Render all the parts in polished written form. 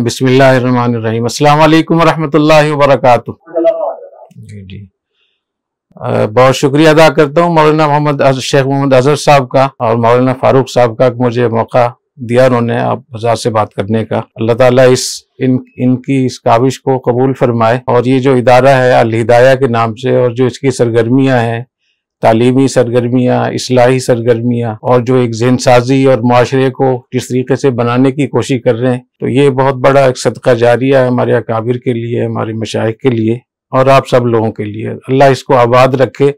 बिस्मिल्लाहिर्रहमानिर्रहीम। अस्सलाम वालेकुम वरहमतुल्लाहि वबरकातुहू। जी बहुत शुक्रिया अदा करता हूँ मौलाना शेख मोहम्मद अजहर साहब का और मौलाना फारूक साहब का, मुझे मौका दिया उन्होंने आप बाजार से बात करने का। अल्लाह ताला इनकी इस काविश को कबूल फरमाए। और ये जो इदारा है अल हिदाया के नाम से, और जो इसकी सरगर्मियाँ हैं, तालीमी सरगर्मियाँ, इस्लाही सरगर्मियाँ, और जो एक ज़हन साजी और माशरे को जिस तरीके से बनाने की कोशिश कर रहे हैं, तो ये बहुत बड़ा एक सदका जारिया है हमारे अकाबिर के लिए, हमारे मशाइख के लिए और आप सब लोगों के लिए। अल्लाह इसको आबाद रखे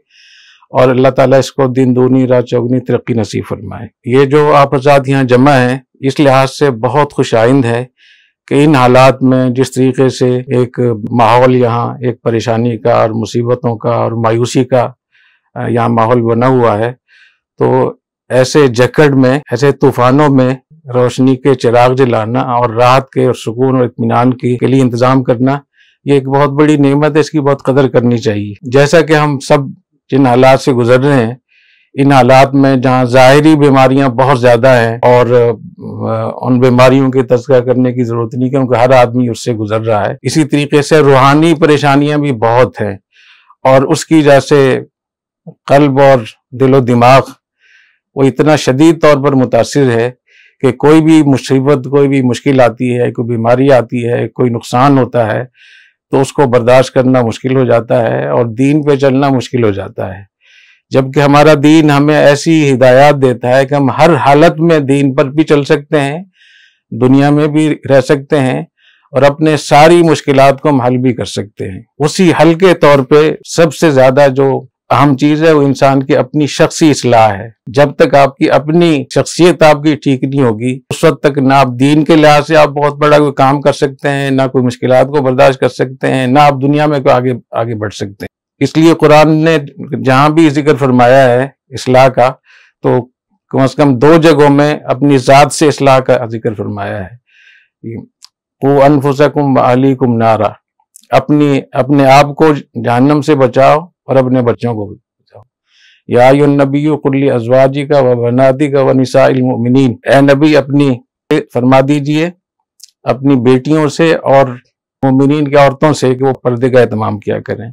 और अल्लाह ताला इसको दिन दूनी रात चौगनी तरक्की नसीब फरमाए। ये जो आप आज़ाद यहाँ जमा हैं, इस लिहाज से बहुत खुशाइंद है कि इन हालात में जिस तरीके से एक माहौल यहाँ एक परेशानी का और मुसीबतों का और मायूसी का यहाँ माहौल बना हुआ है, तो ऐसे जकड़ में, ऐसे तूफानों में रोशनी के चिराग जलाना और राहत के और सुकून और इत्मीनान के लिए इंतजाम करना, ये एक बहुत बड़ी नेमत है। इसकी बहुत कदर करनी चाहिए। जैसा कि हम सब जिन हालात से गुजर रहे हैं, इन हालात में जहाँ ज़ाहिरी बीमारियां बहुत ज़्यादा हैं और उन बीमारियों की तज़किरा करने की ज़रूरत नहीं, क्योंकि हर आदमी उससे गुजर रहा है। इसी तरीके से रूहानी परेशानियां भी बहुत हैं और उसकी जैसे कल्ब और दिलो दिमाग वो इतना शदीद तौर पर मुतासिर है कि कोई भी मुसीबत, कोई भी मुश्किल आती है, कोई बीमारी आती है, कोई नुकसान होता है, तो उसको बर्दाश्त करना मुश्किल हो जाता है और दीन पे चलना मुश्किल हो जाता है। जबकि हमारा दीन हमें ऐसी हिदायत देता है कि हम हर हालत में दीन पर भी चल सकते हैं, दुनिया में भी रह सकते हैं और अपने सारी मुश्किलात को हम हल भी कर सकते हैं। उसी हल के तौर पे सबसे ज्यादा जो अहम चीज है वो इंसान की अपनी शख्सी इस्लाह है। जब तक आपकी अपनी शख्सियत आपकी ठीक नहीं होगी, उस वक्त तक ना आप दीन के लिहाज से आप बहुत बड़ा कोई काम कर सकते हैं, ना कोई मुश्किलात को बर्दाश्त कर सकते हैं, ना आप दुनिया में कोई आगे बढ़ सकते हैं। इसलिए कुरान ने जहां भी जिक्र फरमाया है इस्लाह का, तो कम से कम 2 जगहों में अपनी जात से इस्लाह का जिक्र फरमाया है। वो अनफुसकुम व अहलीकुम नारा, अपने आप को जहन्नम से बचाओ और अपने बच्चों को भी बचाओ। या अय्युहन नबिय्यु कुल li अज़वाजिका व बनातिका व निसाइल मुमिनीन, ए नबी अपनी फरमा दीजिए अपनी बेटियों से और मुमिनीन की औरतों से कि वो पर्दे का एहतमाम किया करें।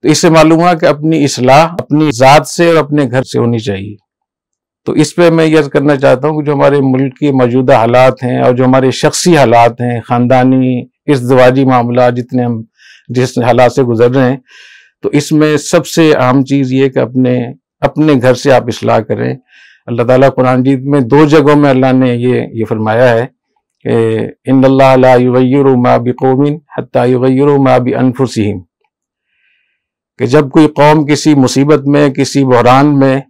तो इससे मालूम हुआ कि अपनी इस्लाह अपनी जात से और अपने घर से होनी चाहिए। तो इस पे मैं यह करना चाहता हूँ कि जो हमारे मुल्क के मौजूदा हालात हैं और जो हमारे शख्सी हालात हैं, खानदानी इज़्दिवाजी मामला जितने हम जिस हालात से गुजर रहे हैं, तो इसमें सबसे अहम चीज़ ये कि अपने घर से आप इस्लाह करें। अल्लाह ताला कुरान मजीद में 2 जगहों में अल्लाह ने ये फरमाया है कि इन्नल्लाह ला युग़य्यिरु मा बिक़ौमिन हत्ता युग़य्यिरु मा बिअन्फुसिहिम, कि जब कोई कौम किसी मुसीबत में, किसी बहरान में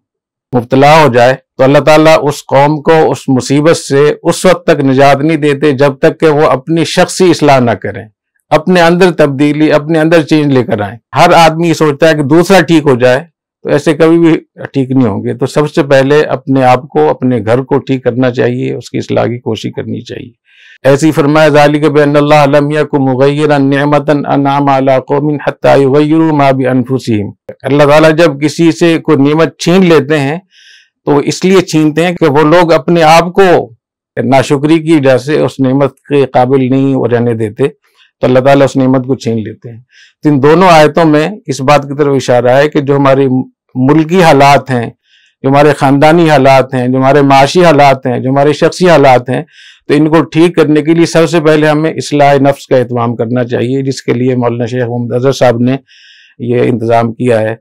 मुब्तला हो जाए, तो अल्लाह ताला उस कौम को उस मुसीबत से उस वक्त तक निजात नहीं देते जब तक कि वो अपनी शख्सी इस्लाह ना करें, अपने अंदर तब्दीली, अपने अंदर चेंज लेकर आए। हर आदमी सोचता है कि दूसरा ठीक हो जाए, तो ऐसे कभी भी ठीक नहीं होंगे। तो सबसे पहले अपने आप को, अपने घर को ठीक करना चाहिए, उसकी इस्लाह की कोशिश करनी चाहिए। ऐसी फरमाया ज़ालिका बिअन्नल्लाह लम यकुन मुग़य्यिरन निअमतन अनअमा अला क़ौमिन हत्ता युग़य्यिरु मा बिअन्फुसिहिम। अल्लाह ताला जब किसी से कोई नेमत छीन लेते हैं तो इसलिए छीनते हैं कि वो लोग अपने आप को नाशुक्री की वजह से उस नेमत के काबिल नहीं रहने देते, तो अल्लाह ताला उस नेमत को छीन लेते हैं। तो इन दोनों आयतों में इस बात की तरफ इशारा है कि जो हमारे मुल्की हालात हैं, जो हमारे ख़ानदानी हालात हैं, जो हमारे माशी हालात हैं, जो हमारे शख्सी हालात हैं, तो इनको ठीक करने के लिए सबसे पहले हमें इस्लाह नफ्स का एहतमाम करना चाहिए, जिसके लिए मौलाना शेख मोहम्मद अजहर साहब ने ये इंतज़ाम किया है।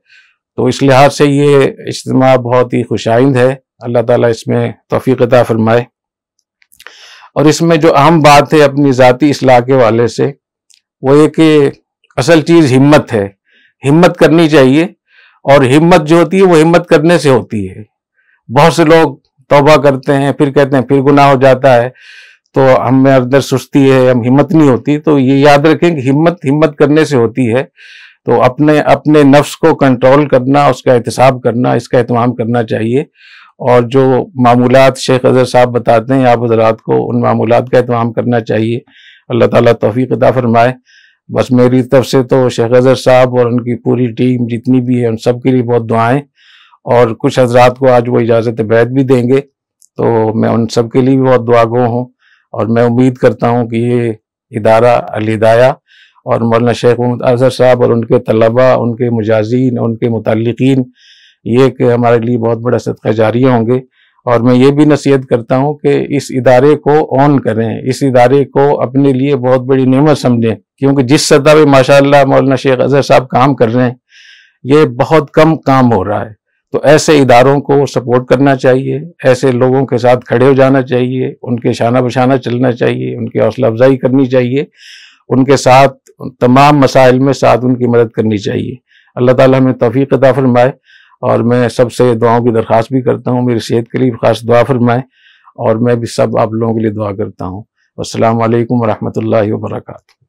तो इस लिहाज से ये इज्तिमा बहुत ही खुशाइंद है। अल्लाह ताला इसमें तौफीक अता फरमाए। और इसमें जो अहम बात है अपनी ज़ाती इस्लाह के वाले से, वो ये कि असल चीज़ हिम्मत है। हिम्मत करनी चाहिए और हिम्मत जो होती है वो हिम्मत करने से होती है। बहुत से लोग तौबा करते हैं, फिर कहते हैं फिर गुनाह हो जाता है, तो हमें अंदर सुस्ती है, हम हिम्मत नहीं होती। तो ये याद रखें कि हिम्मत करने से होती है। तो अपने नफ्स को कंट्रोल करना, उसका एहतिसाब करना, इसका एहतमाम करना चाहिए। और जो मामूलात शेख अजहर साहब बताते हैं आप हज़रात को, उन मामूलात का एहतमाम करना चाहिए। अल्लाह ताला तौफीक अता फरमाए। बस मेरी तरफ से तो शेख अजहर साहब और उनकी पूरी टीम जितनी भी है उन सब के लिए बहुत दुआएं, और कुछ हज़रात को आज वो इजाज़त बैत भी देंगे, तो मैं उन सब के लिए भी बहुत दुआगो हूँ। और मैं उम्मीद करता हूँ कि ये ادارہ الہدایہ اور مولانا شیخ محمد اظہر صاحب اور ان کے طلباء، ان کے مجازین، ان کے متعلقین، یہ کہ ہمارے لیے بہت بڑا صدقہ جاریہ ہوں گے۔ اور میں یہ بھی نصیحت کرتا ہوں کہ اس ادارے کو آن کریں، اس ادارے کو اپنے لیے بہت بڑی نعمت سمجھیں، کیونکہ جس سطح پہ ماشاءاللہ مولانا شیخ اظہر صاحب کام کر رہے ہیں یہ بہت کم کام ہو رہا ہے۔ تو ایسے اداروں کو سپورٹ کرنا چاہیے، ایسے لوگوں کے ساتھ کھڑے ہو جانا چاہیے، ان کے شانہ بشانہ چلنا چاہیے، ان کی حوصلہ افزائی کرنی چاہیے، ان کے ساتھ تمام مسائل میں ساتھ ان کی مدد کرنی چاہیے۔ اللہ تعالیٰ ہمیں توفیق عطا فرمائے، اور میں سب سے دعاؤں کی درخواست بھی کرتا ہوں، میری صحت کے لیے خاص دعا فرمائے، اور میں بھی سب آپ لوگوں کے لیے دعا کرتا ہوں۔ السلام علیکم ورحمۃ اللہ وبرکاتہ۔